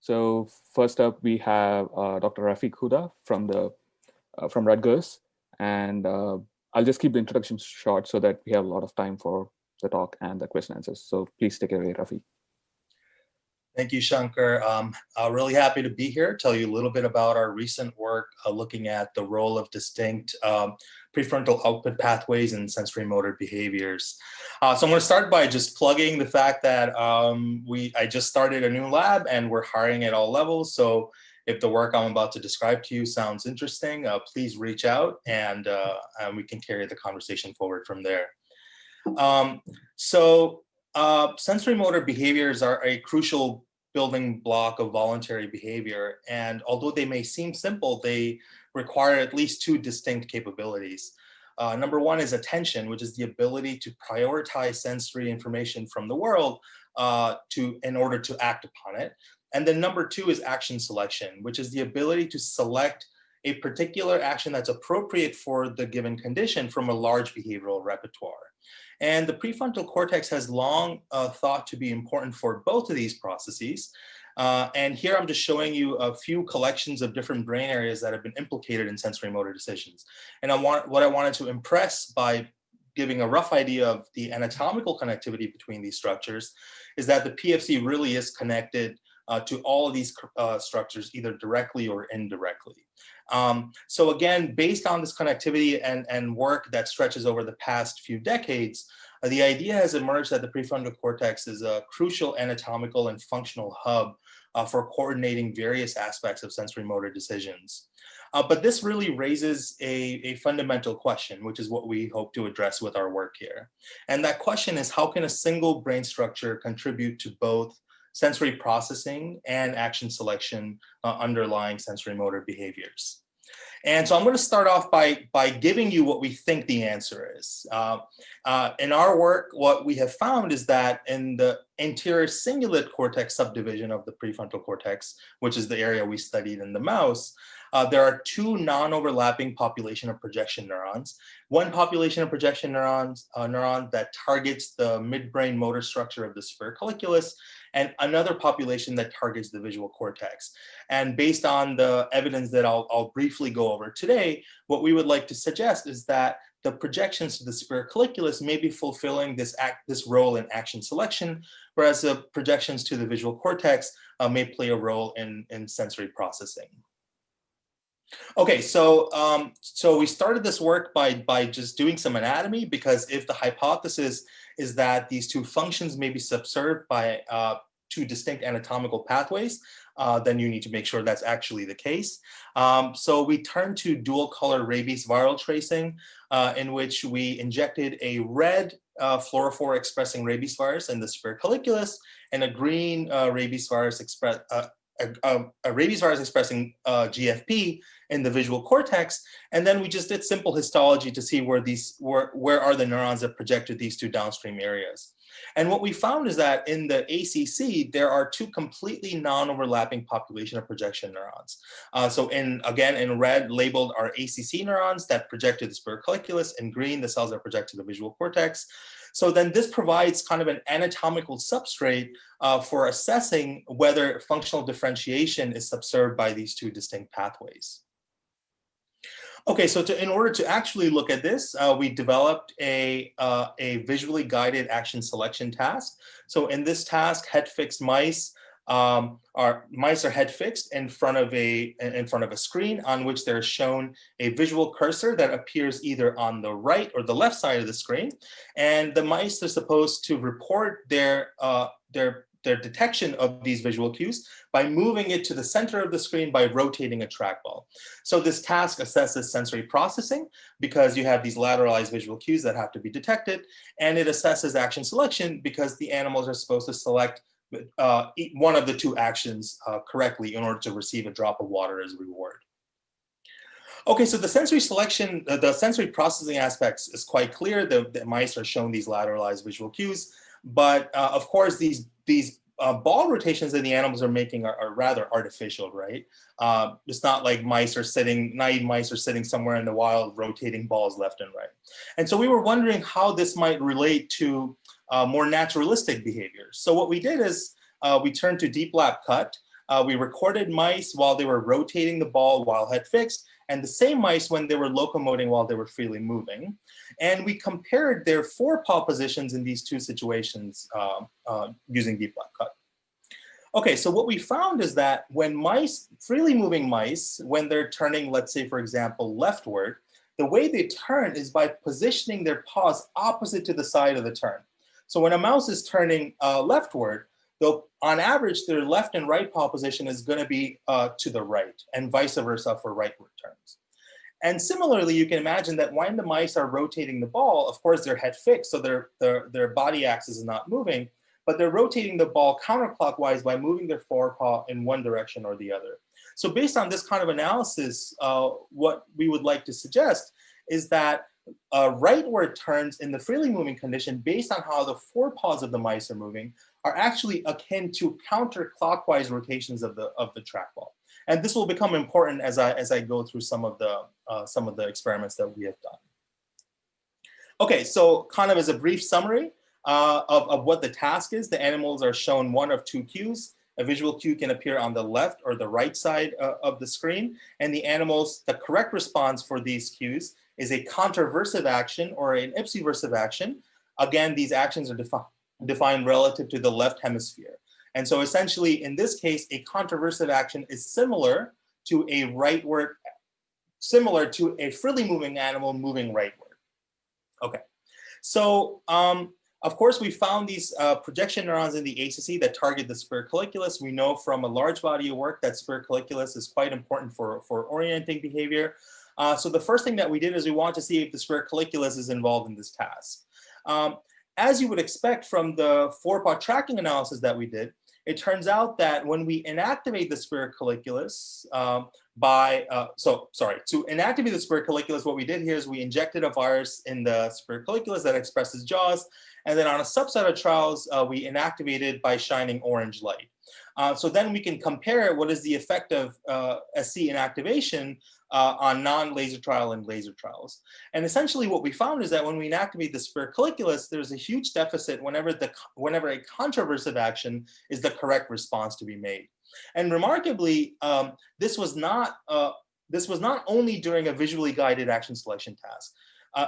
So first up, we have Dr. Rafiq Huda from Rutgers, and I'll just keep the introduction short so that we have a lot of time for the talk and the question answers. So please take it away, Rafiq. Thank you, Shankar. I'm really happy to be here, tell you a little bit about our recent work looking at the role of distinct prefrontal output pathways and sensorimotor behaviors. So I'm going to start by just plugging the fact that I just started a new lab and we're hiring at all levels. So if the work I'm about to describe to you sounds interesting, please reach out and we can carry the conversation forward from there. Sensorimotor behaviors are a crucial building block of voluntary behavior. And although they may seem simple, they require at least two distinct capabilities. Number one is attention, which is the ability to prioritize sensory information from the world in order to act upon it. And then number two is action selection, which is the ability to select a particular action that's appropriate for the given condition from a large behavioral repertoire. And the prefrontal cortex has long thought to be important for both of these processes. And here I'm just showing you a few collections of different brain areas that have been implicated in sensorimotor decisions. And what I wanted to impress by giving a rough idea of the anatomical connectivity between these structures is that the PFC really is connected to all of these structures, either directly or indirectly. So again, based on this connectivity and work that stretches over the past few decades, the idea has emerged that the prefrontal cortex is a crucial anatomical and functional hub for coordinating various aspects of sensorimotor decisions. But this really raises a fundamental question, which is what we hope to address with our work here. And that question is, how can a single brain structure contribute to both sensory processing and action selection underlying sensorimotor behaviors? And so I'm going to start off by giving you what we think the answer is. In our work, what we have found is that in the anterior cingulate cortex subdivision of the prefrontal cortex, which is the area we studied in the mouse, there are two non-overlapping population of projection neurons. One population of projection neuron that targets the midbrain motor structure of the superior colliculus, and another population that targets the visual cortex. And based on the evidence that I'll briefly go over today, what we would like to suggest is that the projections to the superior colliculus may be fulfilling this role in action selection, whereas the projections to the visual cortex may play a role in sensory processing. Okay, so we started this work by just doing some anatomy, because if the hypothesis is that these two functions may be subserved by two distinct anatomical pathways, then you need to make sure that's actually the case. So we turned to dual color rabies viral tracing, in which we injected a red fluorophore expressing rabies virus in the superior colliculus and a green rabies virus expressing GFP in the visual cortex, and then we just did simple histology to see where are the neurons that projected these two downstream areas. And what we found is that in the ACC, there are two completely non-overlapping population of projection neurons. So in red labeled are ACC neurons that projected the superior colliculus, in green the cells that projected the visual cortex. So then this provides kind of an anatomical substrate for assessing whether functional differentiation is subserved by these two distinct pathways. Okay, so in order to actually look at this, we developed a visually guided action selection task. So in this task, head-fixed mice are head fixed in front of a screen on which they're shown a visual cursor that appears either on the right or the left side of the screen, and the mice are supposed to report their detection of these visual cues by moving it to the center of the screen by rotating a trackball. So this task assesses sensory processing because you have these lateralized visual cues that have to be detected, and it assesses action selection because the animals are supposed to select one of the two actions correctly in order to receive a drop of water as a reward. Okay, so the sensory selection, the sensory processing aspects is quite clear. The mice are shown these lateralized visual cues, but of course these ball rotations that the animals are making are rather artificial, right? It's not like naive mice are sitting somewhere in the wild rotating balls left and right. And so we were wondering how this might relate to more naturalistic behaviors. So what we did is we turned to deep lab cut, We recorded mice while they were rotating the ball while head fixed, and the same mice when they were locomoting while they were freely moving. And we compared their forepaw positions in these two situations using deep left cut. Okay, so what we found is that when mice, freely moving mice, when they're turning, let's say, for example, leftward, the way they turn is by positioning their paws opposite to the side of the turn. So when a mouse is turning leftward, they'll, on average, their left and right paw position is going to be to the right, and vice versa for rightward turns. And similarly, you can imagine that when the mice are rotating the ball, of course, they're head fixed, so their body axis is not moving, but they're rotating the ball counterclockwise by moving their forepaw in one direction or the other. So based on this kind of analysis, what we would like to suggest is that rightward turns in the freely moving condition, based on how the forepaws of the mice are moving, are actually akin to counterclockwise rotations of the trackball. And this will become important as I go through some of the experiments that we have done. Okay, so kind of as a brief summary of what the task is, the animals are shown one of two cues. A visual cue can appear on the left or the right side of the screen, and the animals, the correct response for these cues is a contraversive action or an ipsiversive action. Again, these actions are defined relative to the left hemisphere. And so essentially, in this case, a contraversive action is similar to a freely moving animal moving rightward. Okay, so of course, we found these projection neurons in the ACC that target the superior colliculus. We know from a large body of work that superior colliculus is quite important for orienting behavior. So the first thing that we did is we wanted to see if the superior colliculus is involved in this task. As you would expect from the forepaw tracking analysis that we did, it turns out that when we inactivate the superior colliculus to inactivate the superior colliculus, what we did here is we injected a virus in the superior colliculus that expresses JAWS, and then on a subset of trials, we inactivated by shining orange light. So then we can compare what is the effect of SC inactivation on non-laser trial and laser trials. And essentially what we found is that when we inactivate the superior colliculus, there's a huge deficit whenever a contraversive action is the correct response to be made. And remarkably, this was not only during a visually guided action selection task.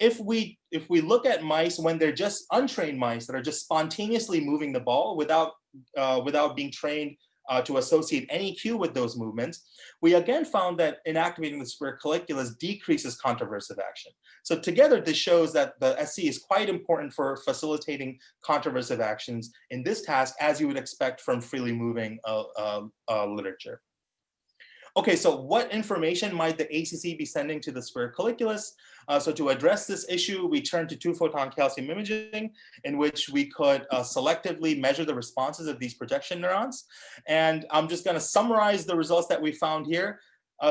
If we look at mice when they're just untrained mice that are just spontaneously moving the ball without being trained to associate any cue with those movements, we again found that inactivating the superior colliculus decreases contraversive action. So together, this shows that the SC is quite important for facilitating contraversive actions in this task, as you would expect from freely moving literature. Okay, so what information might the ACC be sending to the superior colliculus? So to address this issue, we turned to two-photon calcium imaging, in which we could selectively measure the responses of these projection neurons. And I'm just going to summarize the results that we found here.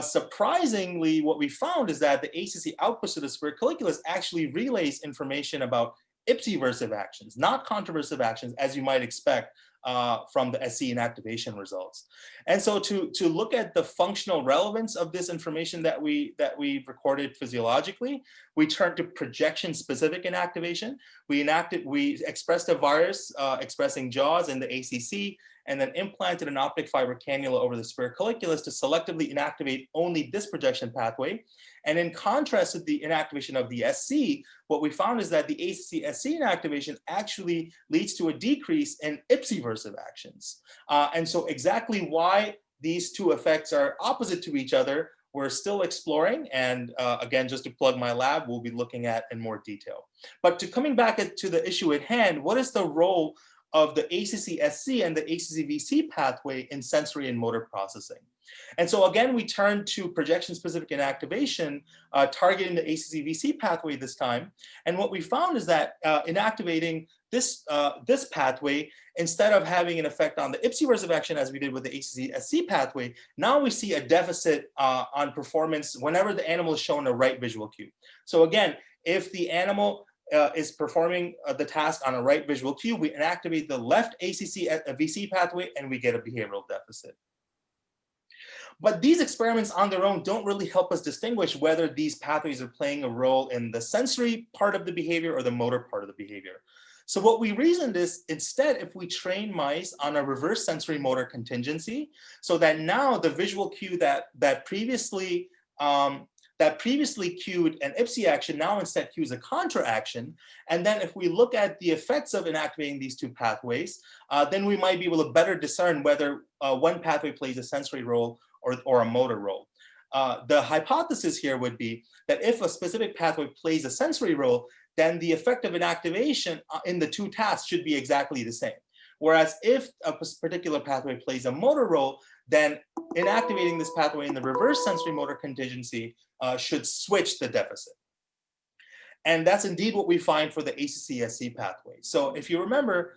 Surprisingly, what we found is that the ACC outputs to the superior colliculus actually relays information about ipsiversive actions, not contraversive actions, as you might expect from the SC inactivation results. And so to look at the functional relevance of this information that we recorded physiologically, we turned to projection-specific inactivation. We expressed a virus expressing JAWS in the ACC, and then implanted an optic fiber cannula over the superior colliculus to selectively inactivate only this projection pathway. And in contrast to the inactivation of the SC, what we found is that the ACC-SC inactivation actually leads to a decrease in ipsiversive actions. And so exactly why these two effects are opposite to each other, we're still exploring. And again, just to plug my lab, we'll be looking at in more detail. But coming back to the issue at hand, what is the role of the ACC-SC and the ACC-VC pathway in sensory and motor processing? And so again, we turn to projection-specific inactivation, targeting the ACC-VC pathway this time. And what we found is that inactivating this pathway, instead of having an effect on the ipsiversive action as we did with the ACC-SC pathway, now we see a deficit on performance whenever the animal is shown a right visual cue. So again, if the animal is performing the task on a right visual cue, we inactivate the left ACC-VC pathway and we get a behavioral deficit. But these experiments on their own don't really help us distinguish whether these pathways are playing a role in the sensory part of the behavior or the motor part of the behavior. So what we reasoned is, instead, if we train mice on a reverse sensorimotor contingency, so that now the visual cue that previously cued an Emcee action now instead cues a contra action. And then if we look at the effects of inactivating these two pathways, then we might be able to better discern whether one pathway plays a sensory role or a motor role. The hypothesis here would be that if a specific pathway plays a sensory role, then the effect of inactivation in the two tasks should be exactly the same. Whereas if a particular pathway plays a motor role, then inactivating this pathway in the reverse sensorimotor contingency should switch the deficit. And that's indeed what we find for the ACC-SC pathway. So if you remember,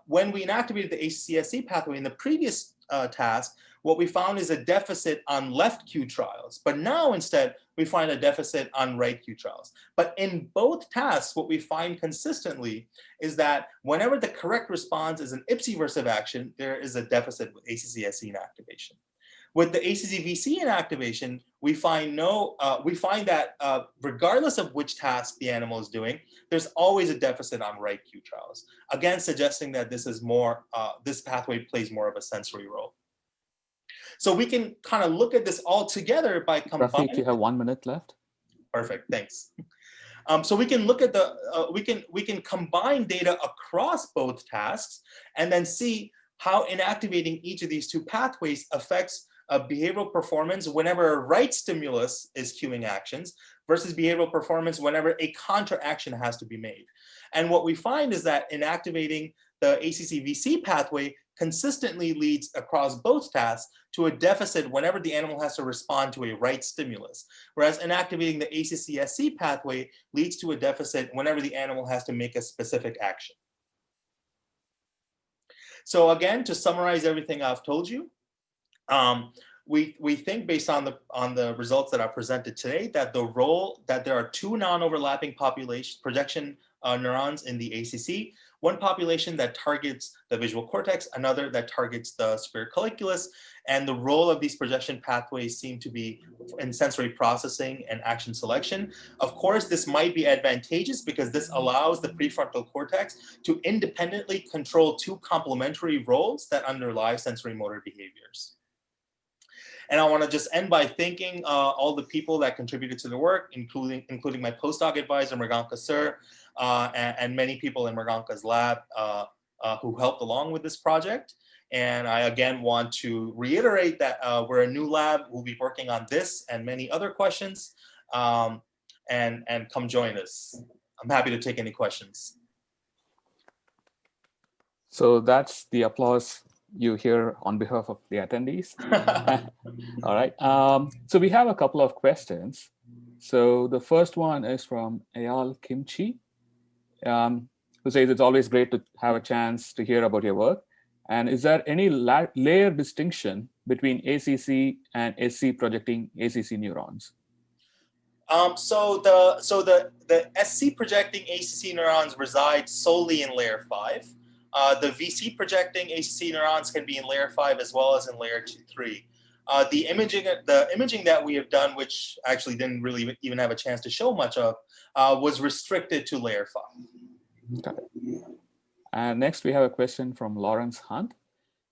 when we inactivated the ACC-SC pathway in the previous task, what we found is a deficit on left Q trials. But now instead, we find a deficit on right Q trials. But in both tasks, what we find consistently is that whenever the correct response is an Emcee-versive action, there is a deficit with ACC-SC inactivation. With the ACC-VC inactivation, we find that regardless of which task the animal is doing, there's always a deficit on right Q trials. Again, suggesting that this is more, this pathway plays more of a sensory role. So we can kind of look at this all together by combining. Rafiq, you have 1 minute left. Perfect, thanks. So we can look at the, we can combine data across both tasks and then see how inactivating each of these two pathways affects behavioral performance whenever a right stimulus is cueing actions versus behavioral performance whenever a contra action has to be made. And what we find is that inactivating the ACC-VC pathway consistently leads across both tasks to a deficit whenever the animal has to respond to a right stimulus, whereas inactivating the ACC-SC pathway leads to a deficit whenever the animal has to make a specific action. So again, to summarize everything I've told you, we think based on the results that I presented today that there are two non-overlapping projection neurons in the ACC, one population that targets the visual cortex, another that targets the superior colliculus, and the role of these projection pathways seem to be in sensory processing and action selection. Of course, this might be advantageous because this allows the prefrontal cortex to independently control two complementary roles that underlie sensory motor behaviors. And I want to just end by thanking all the people that contributed to the work, including my postdoc advisor, Mriganka Sir, and many people in Mriganka's lab who helped along with this project. And I again want to reiterate that we're a new lab. We'll be working on this and many other questions, and come join us. I'm happy to take any questions. So that's the applause you hear on behalf of the attendees. All right. So we have a couple of questions. So the first one is from Eyal Kimchi, who says it's always great to have a chance to hear about your work. And is there any layer distinction between ACC and SC projecting ACC neurons? So the SC projecting ACC neurons reside solely in layer 5. The VC projecting ACC neurons can be in layer 5 as well as in layer 2-3. The imaging that we have done, which actually didn't really even have a chance to show much of, was restricted to layer 5. Got it. And next we have a question from Lawrence Hunt.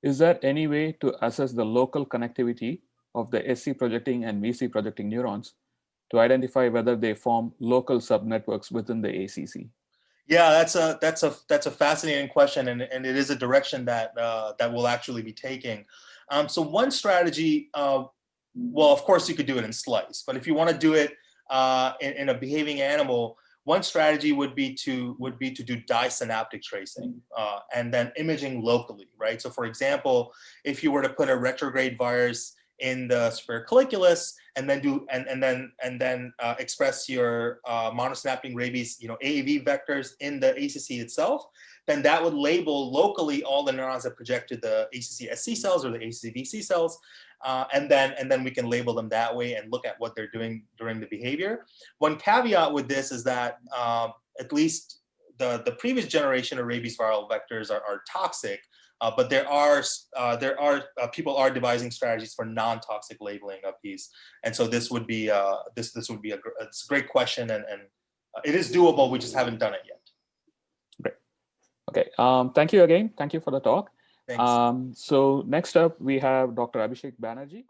Is there any way to assess the local connectivity of the SC projecting and VC projecting neurons to identify whether they form local subnetworks within the ACC? Yeah, that's a fascinating question, and it is a direction that that we'll actually be taking. So one strategy, well, of course you could do it in slice, but if you want to do it in a behaving animal, one strategy would be to do disynaptic tracing and then imaging locally, right? So for example, if you were to put a retrograde virus in the superior colliculus and then express your monosynaptic rabies, AAV vectors in the ACC itself, then that would label locally all the neurons that project to the ACC-SC cells or the ACC-VC cells, and then we can label them that way and look at what they're doing during the behavior. One caveat with this is that at least the previous generation of rabies viral vectors are toxic, but there are people are devising strategies for non-toxic labeling of these, and so this would be it's a great question, and it is doable. We just haven't done it yet. Great, Okay, thank you again. Thank you for the talk. Thanks. So next up, we have Dr. Abhishek Banerjee.